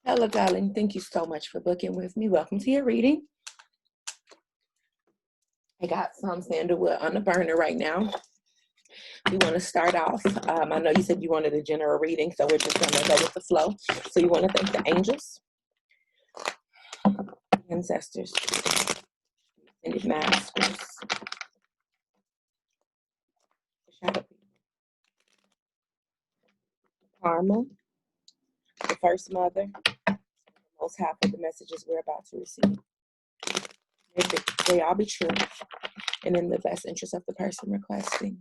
Hello, darling. Thank you so much for booking with me. Welcome to your reading. I got some sandalwood on the burner right now. We want to start off. I know you said you wanted a general reading, so we're just going to go with the flow. So you want to thank the angels, ancestors, ascended masters, shadow people, karma, the first mother, the most high for the messages we're about to receive. They all be true and in the best interest of the person requesting.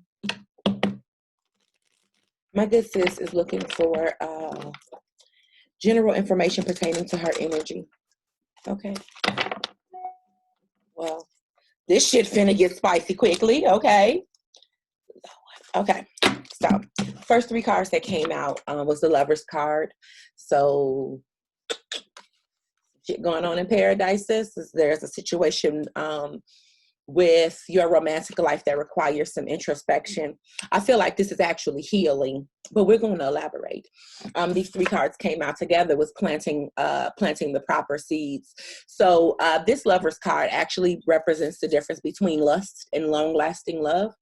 My good sis is looking for general information pertaining to her energy. Okay. Well, this shit finna get spicy quickly. Okay. Okay. So, first three cards that came out was the Lover's card. So, shit going on in paradise, sis. There's a situation with your romantic life that requires some introspection. I feel like this is actually healing, but we're going to elaborate. These three cards came out together with planting the proper seeds. So this Lover's card actually represents the difference between lust and long-lasting love.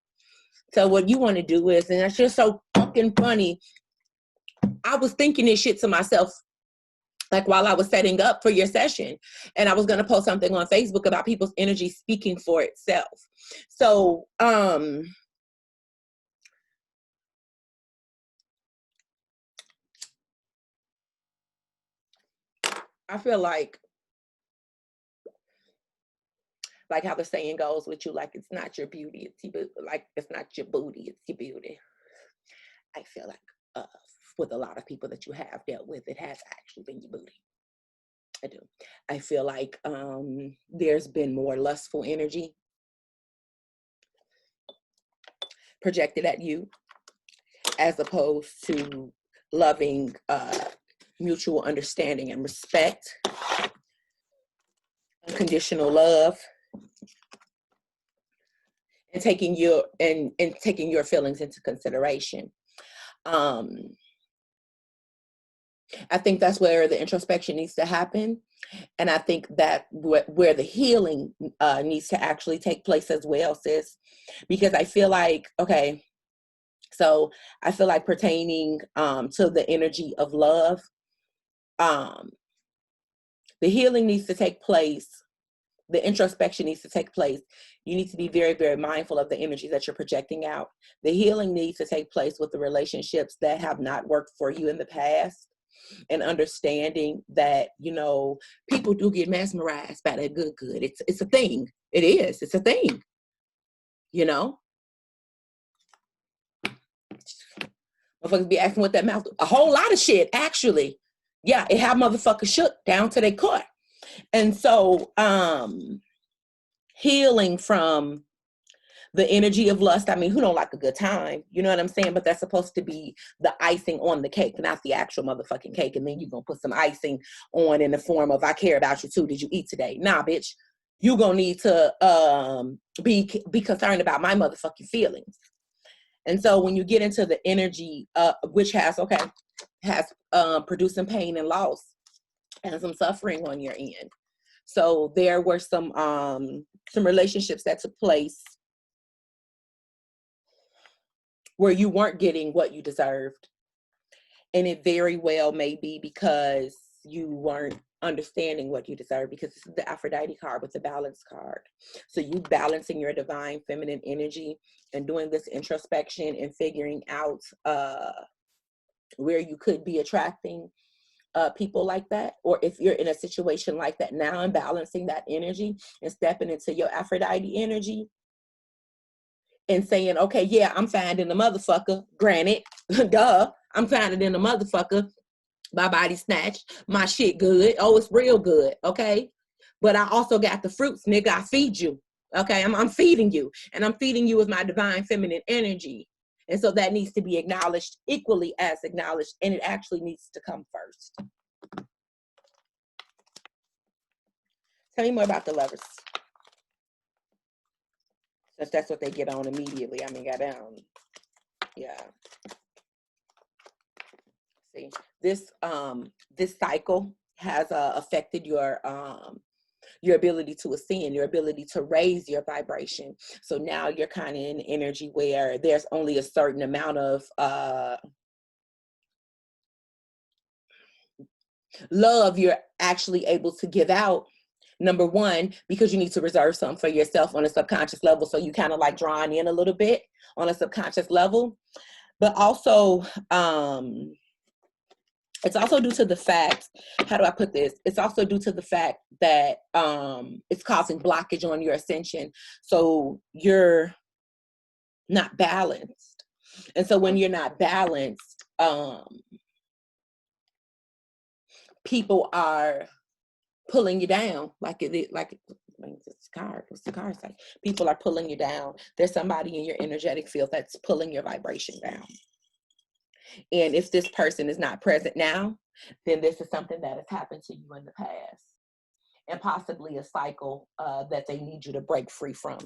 So what you want to do is, and it's just so fucking funny, I was thinking this shit to myself like while I was setting up for your session, and I was going to post something on Facebook about people's energy speaking for itself. So, I feel like how the saying goes with you, like, it's not your beauty, it's your, like, it's not your booty, it's your beauty. I feel like with a lot of people that you have dealt with, it has actually been your booty. I do. I feel like there's been more lustful energy projected at you as opposed to loving, mutual understanding and respect, unconditional love, and taking your feelings into consideration. I think that's where the introspection needs to happen. And I think that where the healing needs to actually take place as well, sis. Because I feel like, okay, so I feel like pertaining to the energy of love, the healing needs to take place. The introspection needs to take place. You need to be very, very mindful of the energy that you're projecting out. The healing needs to take place with the relationships that have not worked for you in the past. And understanding that, you know, people do get mesmerized by that good. It's a thing. It is. It's a thing. You know? Motherfuckers be asking what that mouth, a whole lot of shit, actually. Yeah, it have motherfuckers shook down to their core. And so, healing from the energy of lust. I mean, who don't like a good time? You know what I'm saying? But that's supposed to be the icing on the cake, not the actual motherfucking cake. And then you're going to put some icing on in the form of, I care about you too. Did you eat today? Nah, bitch. You're going to need to be concerned about my motherfucking feelings. And so when you get into the energy, which has producing pain and loss and some suffering on your end. So there were some relationships that took place where you weren't getting what you deserved. And it very well may be because you weren't understanding what you deserve, because this is the Aphrodite card with the balance card. So you balancing your divine feminine energy and doing this introspection and figuring out where you could be attracting people like that, or if you're in a situation like that now, and balancing that energy and stepping into your Aphrodite energy and saying, okay, yeah, I'm finding the motherfucker. Granted, duh, I'm finding in the motherfucker. My body snatched. My shit good. Oh, it's real good. Okay. But I also got the fruits, nigga. I feed you. Okay. I'm feeding you. And I'm feeding you with my divine feminine energy. And so that needs to be acknowledged equally as acknowledged. And it actually needs to come first. Tell me more about the Lovers. Since that's what they get on immediately. I mean, goddamn. Yeah. See, this cycle has affected your ability to ascend, your ability to raise your vibration. So now you're kind of in energy where there's only a certain amount of love you're actually able to give out. Number one, because you need to reserve something for yourself on a subconscious level. So you kind of like drawing in a little bit on a subconscious level. But also, it's also due to the fact, how do I put this? It's also due to the fact that it's causing blockage on your ascension. So you're not balanced. And so when you're not balanced, people are pulling you down what's the card say? People are pulling you down. There's somebody in your energetic field that's pulling your vibration down. And if this person is not present now, then this is something that has happened to you in the past, and possibly a cycle that they need you to break free from.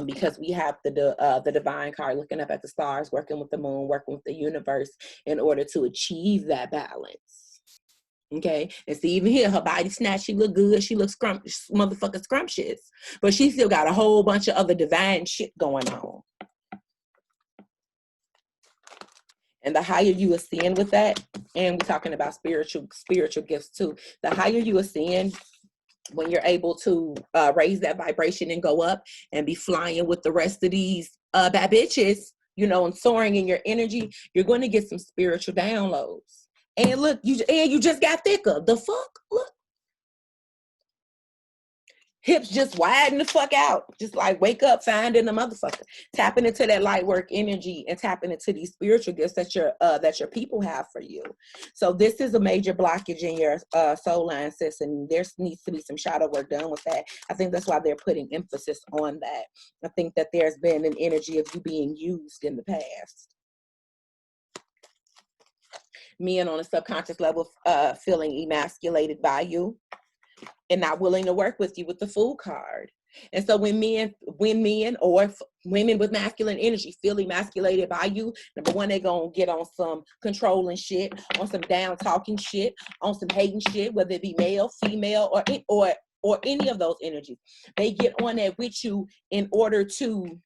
Because we have the divine card, looking up at the stars, working with the moon, working with the universe in order to achieve that balance. Okay, and see, even here, her body snatched, she look good, she looks motherfucking scrumptious, but she still got a whole bunch of other divine shit going on. And the higher you ascend with that, and we're talking about spiritual gifts too, the higher you ascend, when you're able to raise that vibration and go up and be flying with the rest of these bad bitches, you know, and soaring in your energy, you're going to get some spiritual downloads. And look, you just got thicker. The fuck? Look. Hips just widen the fuck out. Just like wake up, finding the motherfucker. Tapping into that light work energy and tapping into these spiritual gifts that your people have for you. So this is a major blockage in your soul line, sis, and there needs to be some shadow work done with that. I think that's why they're putting emphasis on that. I think that there's been an energy of you being used in the past. Men on a subconscious level feeling emasculated by you and not willing to work with you with the Fool card. And so when men or women with masculine energy feel emasculated by you, number one, they're going to get on some controlling shit, on some down talking shit, on some hating shit, whether it be male, female, or any of those energies. They get on that with you in order to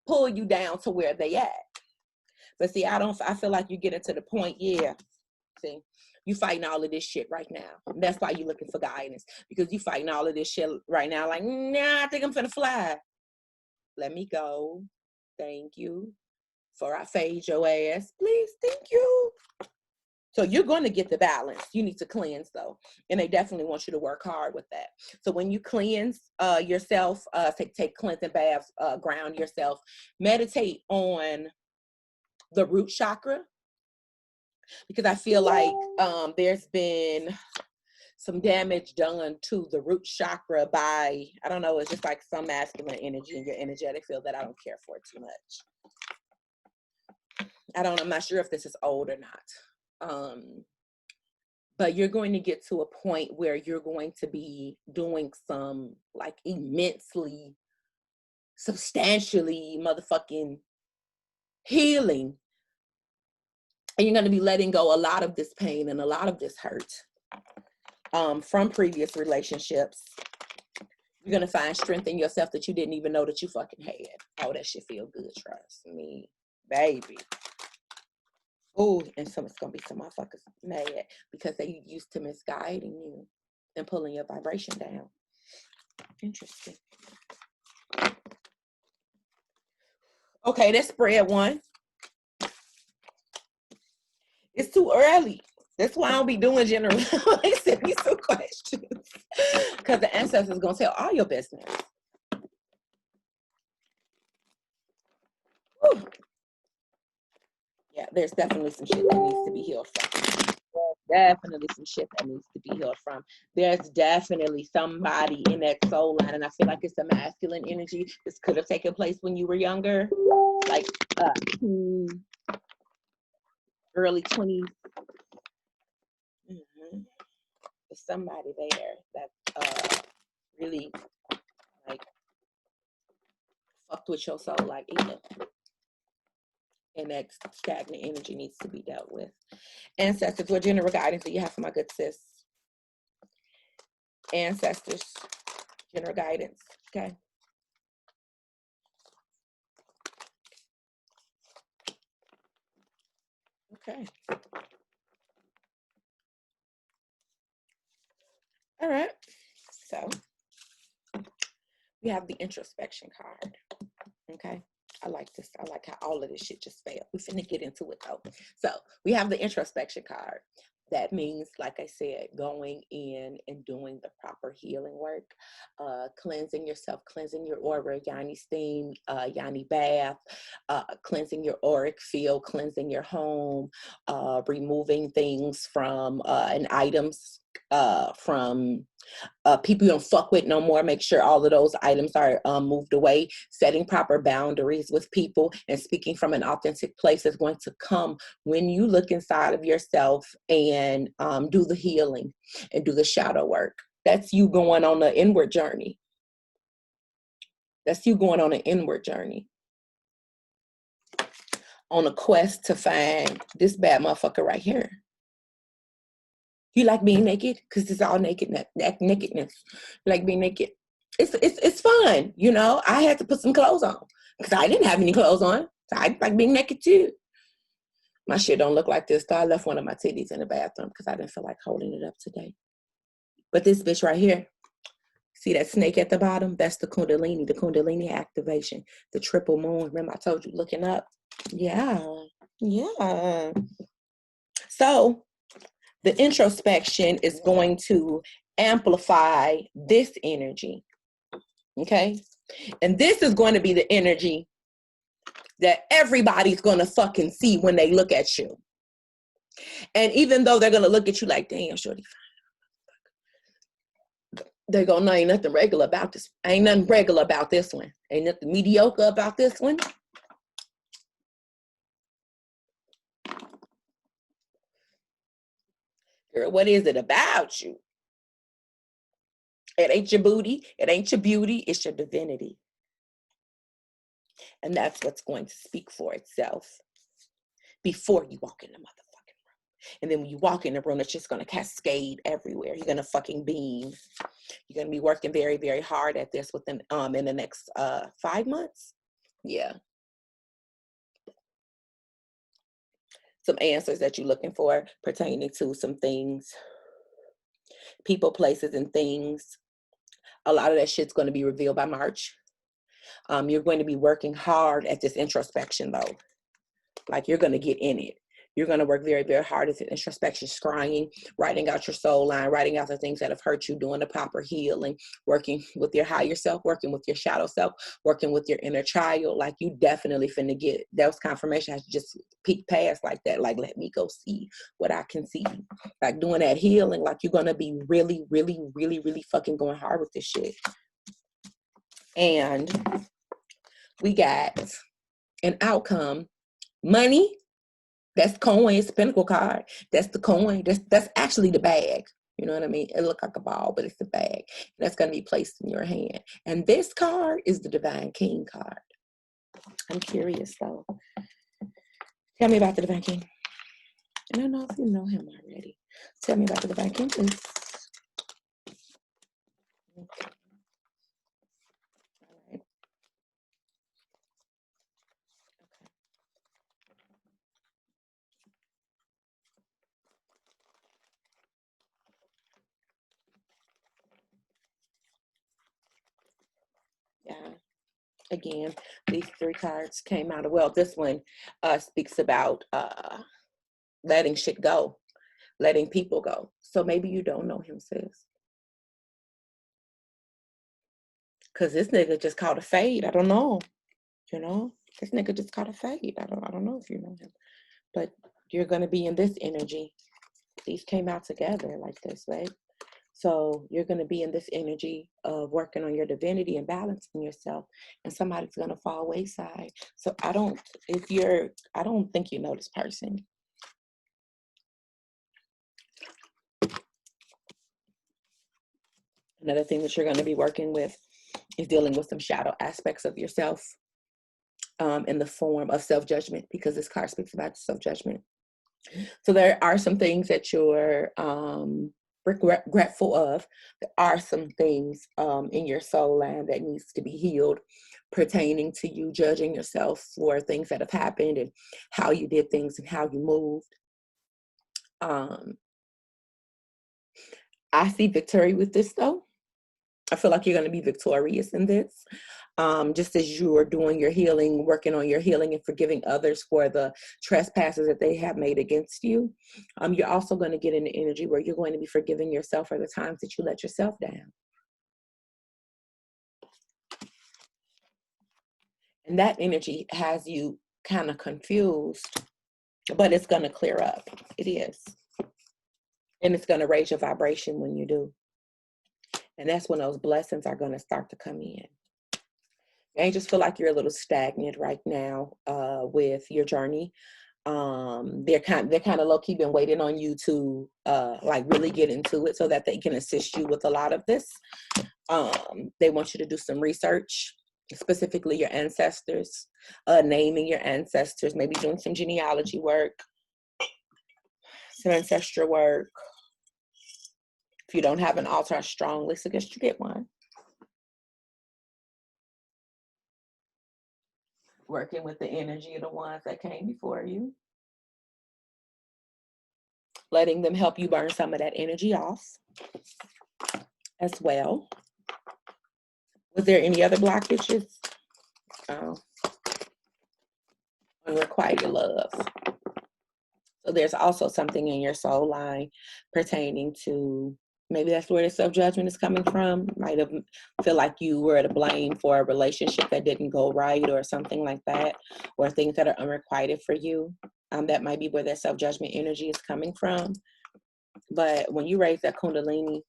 pull you down to where they at. But see, I feel like you get to the point, see, you fighting all of this shit right now. That's why you're looking for guidance, because you fighting all of this shit right now. Like, nah, I think I'm finna fly. Let me go. Thank you. Before I fade your ass, please. Thank you. So you're going to get the balance. You need to cleanse though. And they definitely want you to work hard with that. So when you cleanse yourself, take cleansing baths, ground yourself, meditate on the root chakra, because I feel like there's been some damage done to the root chakra by, I don't know, it's just like some masculine energy in your energetic field that I don't care for too much. I'm not sure if this is old or not. But you're going to get to a point where you're going to be doing some like immensely, substantially motherfucking healing. And you're going to be letting go a lot of this pain and a lot of this hurt from previous relationships. You're going to find strength in yourself that you didn't even know that you fucking had. Oh, that shit feel good. Trust me, baby. Oh, and it's going to be some motherfuckers mad because they used to misguiding you and pulling your vibration down. Interesting. Okay, let's spread one. It's too early. That's why I don't be doing general. They send me some questions. Because the ancestors going to tell all your business. Whew. Yeah, there's definitely some shit that needs to be healed from. Definitely some shit that needs to be healed from. There's definitely somebody in that soul line, and I feel like it's a masculine energy. This could have taken place when you were younger, like early 20s. Mm-hmm. There's somebody there that really like fucked with your soul like either. And that stagnant energy needs to be dealt with. Ancestors, what general guidance do you have for my good sis? ancestors, general guidance. Okay. Okay. All right. So we have the introspection card. Okay. I like this. I like how all of this shit just failed. We're finna get into it though. So we have the introspection card. That means, like I said, going in and doing the proper healing work, cleansing yourself, cleansing your aura, yoni steam, yoni bath, cleansing your auric field, cleansing your home, removing things from and items from people you don't fuck with no more. Make sure all of those items are moved away. Setting proper boundaries with people and speaking from an authentic place is going to come when you look inside of yourself and do the healing and do the shadow work. That's you going on the inward journey. That's you going on an inward journey. On a quest to find this bad motherfucker right here. You like being naked? Because it's all nakedness. You like being naked? It's fun, you know. I had to put some clothes on because I didn't have any clothes on. So I like being naked too. My shit don't look like this. So I left one of my titties in the bathroom because I didn't feel like holding it up today. But this bitch right here, see that snake at the bottom? That's the Kundalini activation, the triple moon. Remember I told you looking up? Yeah. So the introspection is going to amplify this energy. Okay? And this is going to be the energy that everybody's going to fucking see when they look at you. And even though they're going to look at you like, damn, shorty, they're going to know ain't nothing regular about this. Ain't nothing regular about this one. Ain't nothing mediocre about this one. Girl, what is it about you? It ain't your booty. It ain't your beauty. It's your divinity. And that's what's going to speak for itself before you walk in the motherfucking room. And then when you walk in the room, it's just going to cascade everywhere. You're going to fucking beam. You're going to be working very, very hard at this within in the next 5 months. Yeah. Some answers that you're looking for pertaining to some things, people, places, and things. A lot of that shit's going to be revealed by March. You're going to be working hard at this introspection though. Like you're going to get in it. You're going to work very, very hard at the introspection, scrying, writing out your soul line, writing out the things that have hurt you, doing the proper healing, working with your higher self, working with your shadow self, working with your inner child. Like you definitely finna get those confirmation has to just peek past like that. Like, let me go see what I can see. Like doing that healing, like you're going to be really, really, really, really fucking going hard with this shit. And we got an outcome. Money, that's coin, it's the Pentacle card. That's the coin. That's actually the bag. You know what I mean? It looks like a ball, but it's the bag. That's going to be placed in your hand. And this card is the Divine King card. I'm curious though. Tell me about the Divine King. I don't know if you know him already. Tell me about the Divine King, please. Okay. All right. Yeah. Again, these 3 cards came out of, well, this one speaks about letting shit go, letting people go. So maybe you don't know him, sis. Cause this nigga just caught a fade. I don't know. You know, this nigga just caught a fade. I don't know if you know him, but you're gonna be in this energy. These came out together like this, right? So you're gonna be in this energy of working on your divinity and balancing yourself, and somebody's gonna fall wayside. So I don't think you know this person. Another thing that you're gonna be working with is dealing with some shadow aspects of yourself. In the form of self-judgment, because this card speaks about self-judgment. So there are some things that you're regretful of. There are some things in your soul land that needs to be healed, pertaining to you judging yourself for things that have happened and how you did things and how you moved. I see victory with this though. I feel like you're going to be victorious in this. Just as you are doing your healing, working on your healing and forgiving others for the trespasses that they have made against you, you're also going to get in the energy where you're going to be forgiving yourself for the times that you let yourself down. And that energy has you kind of confused, but it's going to clear up. It is. And it's going to raise your vibration when you do. And that's when those blessings are going to start to come in. I just feel like you're a little stagnant right now with your journey. They're kind of low key been waiting on you to like really get into it so that they can assist you with a lot of this. They want you to do some research, specifically your ancestors, naming your ancestors, maybe doing some genealogy work, some ancestral work. If you don't have an altar, I strongly suggest you get one. Working with the energy of the ones that came before you. Letting them help you burn some of that energy off as well. Was there any other blockages? Unrequited love. So there's also something in your soul line pertaining to, maybe that's where the self-judgment is coming from. Might have feel like you were to blame for a relationship that didn't go right or something like that, or things that are unrequited for you. That might be where that self-judgment energy is coming from. But when you raise that kundalini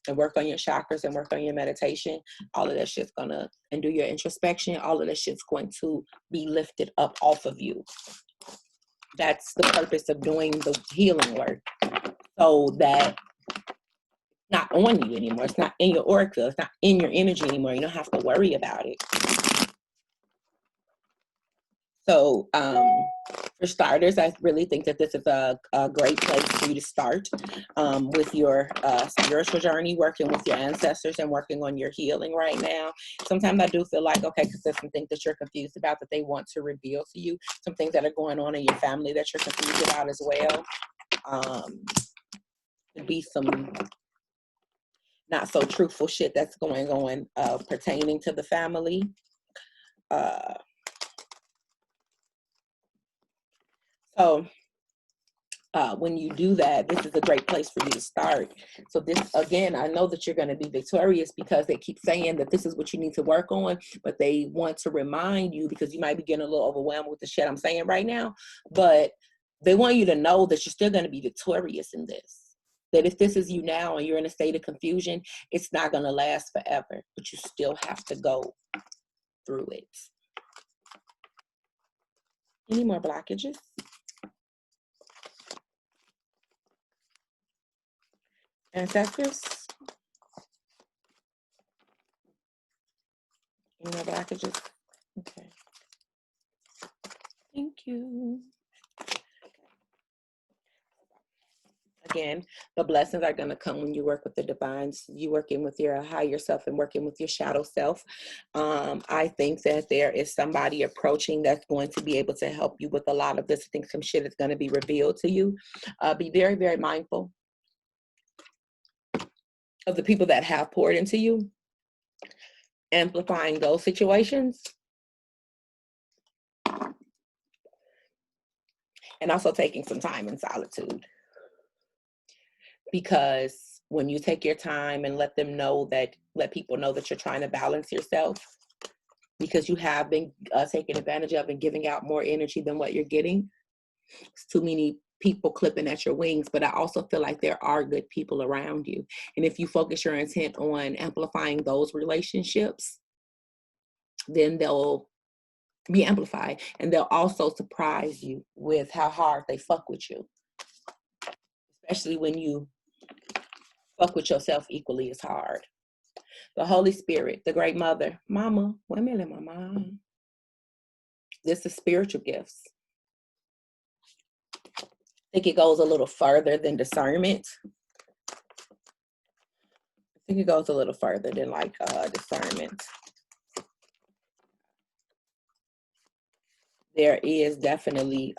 and work on your chakras and work on your meditation, all of that shit's gonna, and do your introspection, all of that shit's going to be lifted up off of you. That's the purpose of doing the healing work, so that not on you anymore. It's not in your auric field. It's not in your energy anymore. You don't have to worry about it. So for starters, I really think that this is a great place for you to start with your spiritual journey, working with your ancestors and working on your healing right now. Sometimes I do feel like, okay, because there's some things that you're confused about that they want to reveal to you, some things that are going on in your family that you're confused about as well. Could be some not so truthful shit that's going on pertaining to the family. So when you do that, this is a great place for you to start. So this, again, I know that you're going to be victorious because they keep saying that this is what you need to work on, but they want to remind you, because you might be getting a little overwhelmed with the shit I'm saying right now, but they want you to know that you're still going to be victorious in this. That if this is you now and you're in a state of confusion, it's not going to last forever, but you still have to go through it. Any more blockages? Ancestors? Any more blockages? Okay. Thank you. Again, the blessings are going to come when you work with the divines, you working with your higher self and working with your shadow self. I think that there is somebody approaching that's going to be able to help you with a lot of this. I think some shit is going to be revealed to you. Be very, very mindful of the people that have poured into you, amplifying those situations. And also taking some time in solitude. Because when you take your time and let people know that you're trying to balance yourself, because you have been taken advantage of and giving out more energy than what you're getting. It's too many people clipping at your wings, but I also feel like there are good people around you. And if you focus your intent on amplifying those relationships, then they'll be amplified, and they'll also surprise you with how hard they fuck with you, especially when you fuck with yourself equally as hard. The Holy Spirit, the Great Mother, Mama, Mama. This is spiritual gifts. I think it goes a little further than discernment. think it goes a little further than like discernment. There is definitely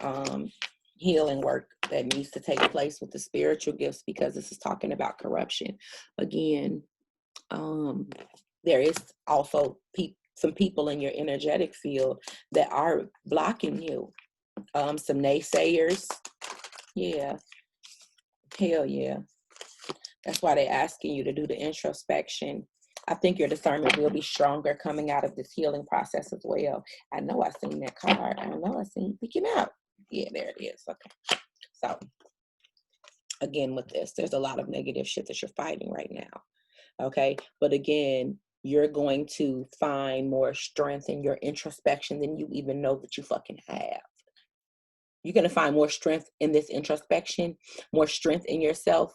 healing work that needs to take place with the spiritual gifts, because this is talking about corruption. Again, there is also some people in your energetic field that are blocking you. Some naysayers. Yeah. Hell yeah. That's why they're asking you to do the introspection. I think your discernment will be stronger coming out of this healing process as well. I know I seen that card. I know I seen picking out. Yeah, there it is. Okay. So again, with this, there's a lot of negative shit that you're fighting right now. Okay. But again, you're going to find more strength in your introspection than you even know that you fucking have. You're going to find more strength in this introspection, more strength in yourself.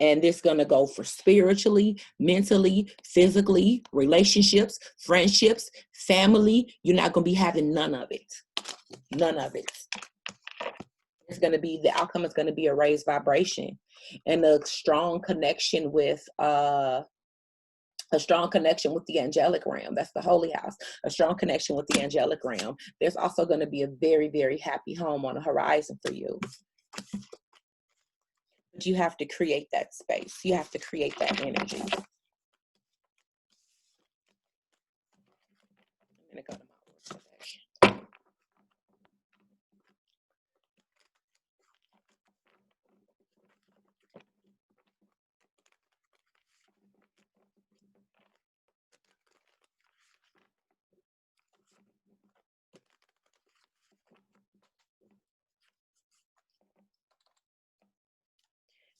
And this is going to go for spiritually, mentally, physically, relationships, friendships, family. You're not going to be having none of it. None of it. It's going to be, the outcome is going to be a raised vibration and a strong connection with the angelic realm. That's the holy house. A strong connection with the angelic realm. There's also going to be a very, very happy home on the horizon for you. But you have to create that space. You have to create that energy. I'm going to go to my work today.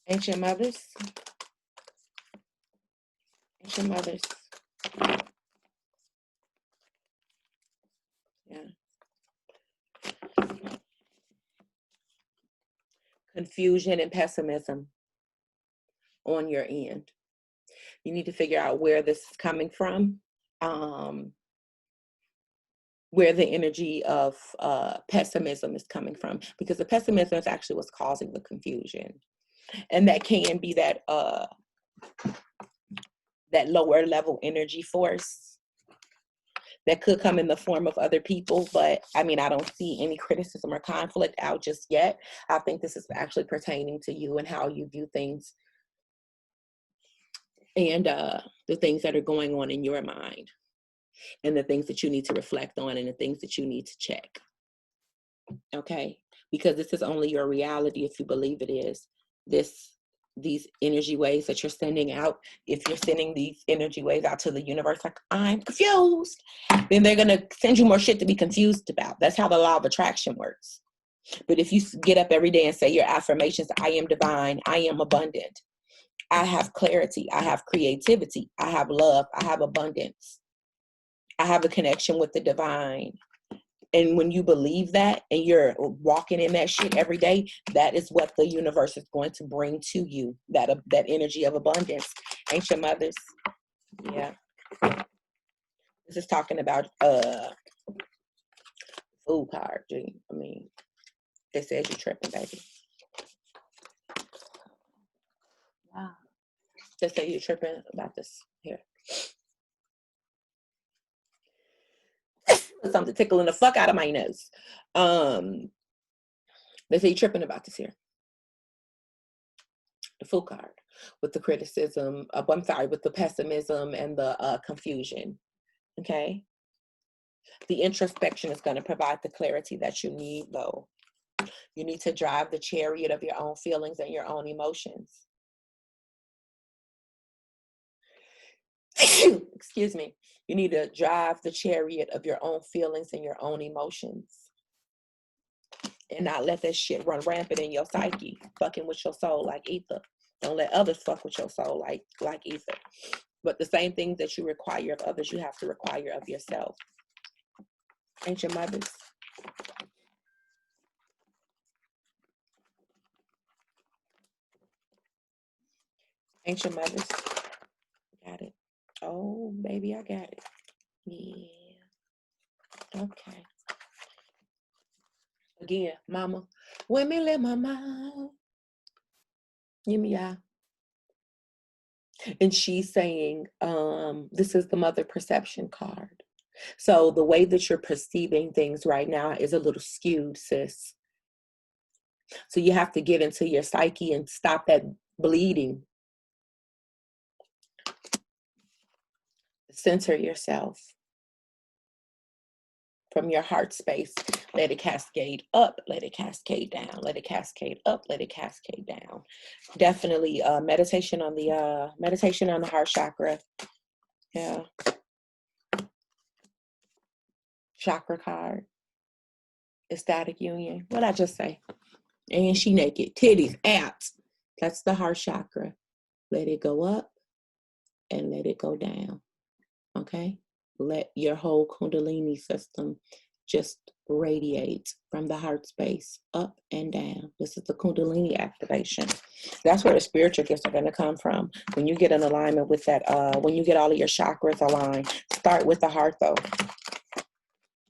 Ancient mothers. Ancient mothers. Yeah. Confusion and pessimism on your end. You need to figure out where this is coming from, where the energy of pessimism is coming from, because the pessimism is actually what's causing the confusion. And that can be that lower level energy force that could come in the form of other people. But I mean, I don't see any criticism or conflict out just yet. I think this is actually pertaining to you and how you view things, and the things that are going on in your mind, and the things that you need to reflect on, and the things that you need to check. Okay? Because this is only your reality if you believe it is. These energy waves that you're sending out, if you're sending these energy waves out to the universe like, I'm confused, then they're going to send you more shit to be confused about. That's how the law of attraction works. But if you get up every day and say your affirmations, I am divine, I am abundant, I have clarity, I have creativity, I have love, I have abundance, I have a connection with the divine. And when you believe that and you're walking in that shit every day, that is what the universe is going to bring to you, that energy of abundance. Ancient mothers. Yeah. This is talking about food card. I mean, it says you're tripping, baby. Wow. They say you're tripping about this here. Something tickling the fuck out of my nose. They say you're tripping about this here. The food card with the criticism. I'm sorry, with the pessimism and the confusion. Okay. The introspection is going to provide the clarity that you need, though. You need to drive the chariot of your own feelings and your own emotions. Excuse me. You need to drive the chariot of your own feelings and your own emotions. And not let that shit run rampant in your psyche, fucking with your soul like ether. Don't let others fuck with your soul like ether. But the same things that you require of others, you have to require of yourself. Ancient mothers. Ancient mothers. Got it. Oh, baby, I got it. Yeah. Okay. Again, mama. When me let my mind. Give me y'all. And she's saying, this is the mother perception card. So the way that you're perceiving things right now is a little skewed, sis. So you have to get into your psyche and stop that bleeding. Center yourself from your heart space. Let it cascade up, let it cascade down, let it cascade up, let it cascade down. Definitely meditation on the heart chakra. Yeah. Chakra card. Ecstatic union. What'd I just say? And she naked. Titties, abs. That's the heart chakra. Let it go up and let it go down. Okay? Let your whole Kundalini system just radiate from the heart space up and down. This is the Kundalini activation. That's where the spiritual gifts are going to come from. When you get in alignment with that, when you get all of your chakras aligned, start with the heart though.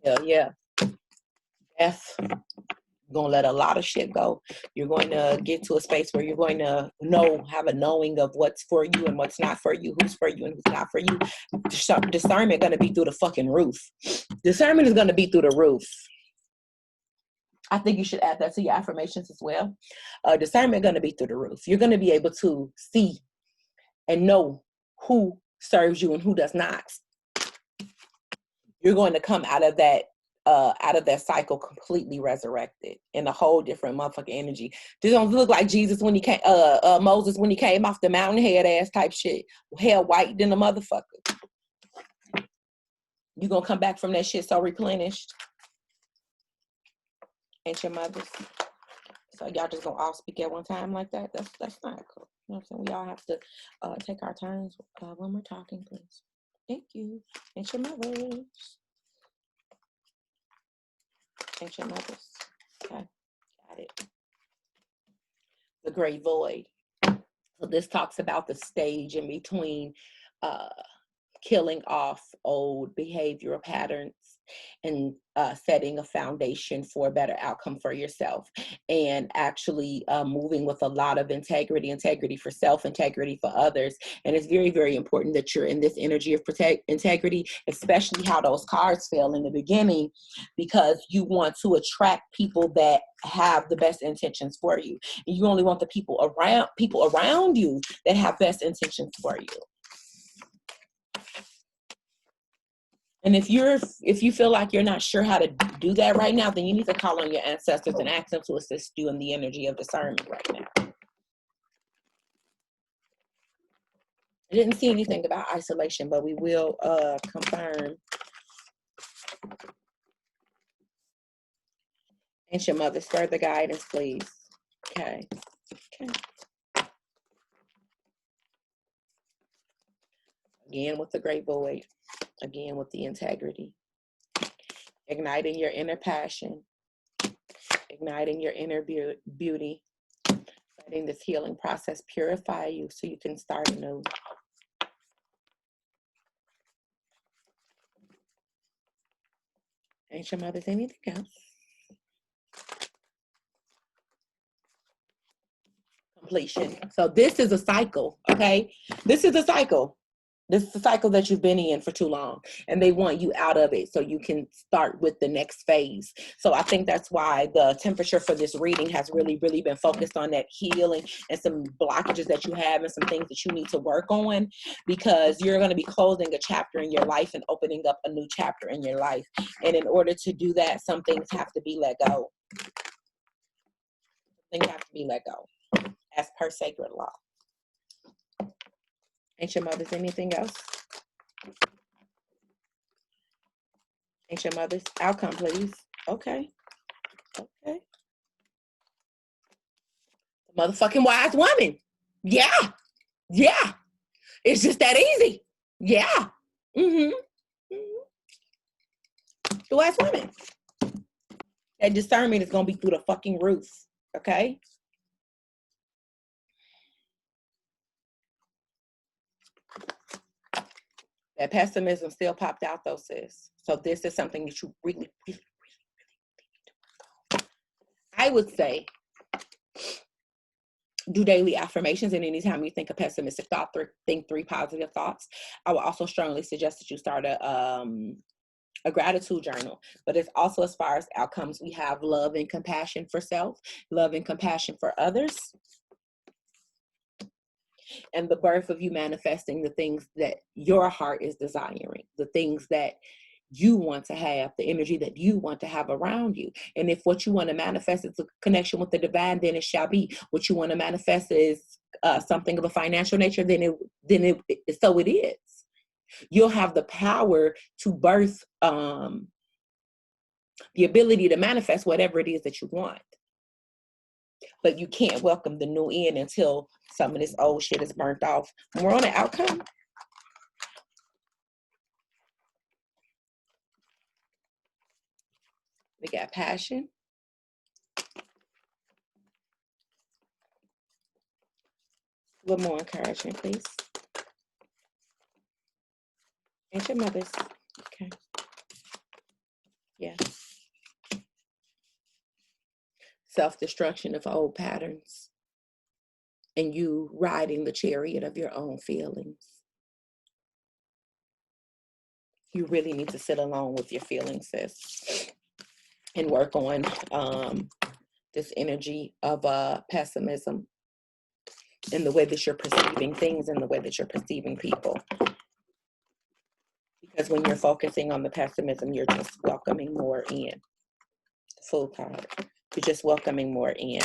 Hell yeah. F. You're going to let a lot of shit go. You're going to get to a space where you're going to have a knowing of what's for you and what's not for you, who's for you and who's not for you. Discernment going to be through the fucking roof. Discernment is going to be through the roof. I think you should add that to your affirmations as well. Discernment going to be through the roof. You're going to be able to see and know who serves you and who does not. You're going to come out of that cycle completely resurrected in a whole different motherfucking energy. This don't look like Jesus when he came, Moses when he came off the mountain, head ass type shit, hair white than a motherfucker. You gonna come back from that shit so replenished. Ain't your mothers? So y'all just gonna all speak at one time like that? That's not cool. You know what I'm saying? We all have to take our turns when we're talking, please. Thank you. Ain't your mothers? Ancient mothers. Okay, got it. The great void. So this talks about the stage in between killing off old behavioral patterns and setting a foundation for a better outcome for yourself, and actually moving with a lot of integrity for self, integrity for others. And it's very, very important that you're in this energy of integrity, especially how those cards fell in the beginning, because you want to attract people that have the best intentions for you. And you only want the people around you that have best intentions for you. And if you feel like you're not sure how to do that right now, then you need to call on your ancestors and ask them to assist you in the energy of discernment right now. I didn't see anything about isolation, but we will confirm. Ancient mothers, further guidance, please. Okay. Again with the great void. Again with the integrity. Igniting your inner passion. Igniting your inner beauty. Letting this healing process purify you so you can start anew. Ancient mothers, anything else? Completion. So this is a cycle, okay? This is a cycle. This is a cycle that you've been in for too long, and they want you out of it so you can start with the next phase. So I think that's why the temperature for this reading has really, really been focused on that healing and some blockages that you have and some things that you need to work on, because you're going to be closing a chapter in your life and opening up a new chapter in your life. And in order to do that, some things have to be let go. Things have to be let go as per sacred law. Ancient mothers, anything else? Ancient mothers, outcome, please. Okay. The motherfucking wise woman. Yeah. It's just that easy. Yeah. The wise woman. That discernment is gonna be through the fucking roof. Okay. That pessimism still popped out though, sis. So this is something that you really, really, really, really need to work on. I would say do daily affirmations, and anytime you think a pessimistic thought, think 3 positive thoughts. I would also strongly suggest that you start a gratitude journal. But it's also, as far as outcomes, we have love and compassion for self, love and compassion for others, and the birth of you manifesting the things that your heart is desiring, the things that you want to have, the energy that you want to have around you. And if what you want to manifest is a connection with the divine, then it shall be. What you want to manifest is something of a financial nature, then so it is. You'll have the power to birth the ability to manifest whatever it is that you want. But you can't welcome the new in until some of this old shit is burnt off. More on the outcome. We got passion. A little more encouragement, please. And your mother's. Okay. Yeah. Self-destruction of old patterns. And you riding the chariot of your own feelings. You really need to sit alone with your feelings, sis, and work on this energy of pessimism in the way that you're perceiving things, in the way that you're perceiving people. Because when you're focusing on the pessimism, you're just welcoming more in. The Fool card. You're just welcoming more in.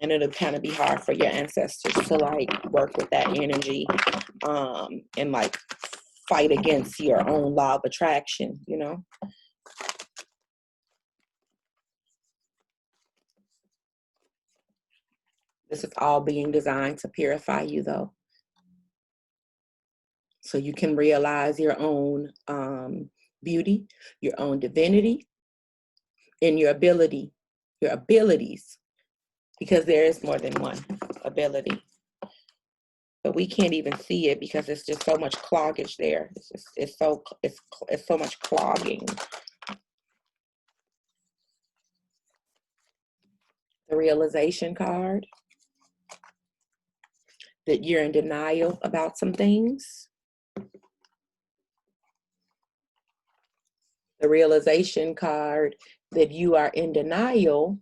And it'll kind of be hard for your ancestors to like work with that energy and like fight against your own law of attraction, you know? This is all being designed to purify you, though. So you can realize your own beauty, your own divinity, and your abilities, because there is more than one ability. But we can't even see it because it's just so much cloggage there. It's so much clogging. The realization card that you're in denial about some things. The realization card that you are in denial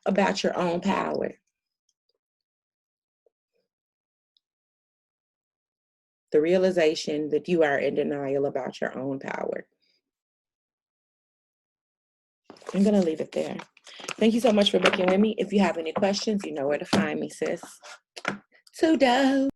about your own power. The realization that you are in denial about your own power. I'm going to leave it there. Thank you so much for booking with me. If you have any questions, you know where to find me, sis. So dope.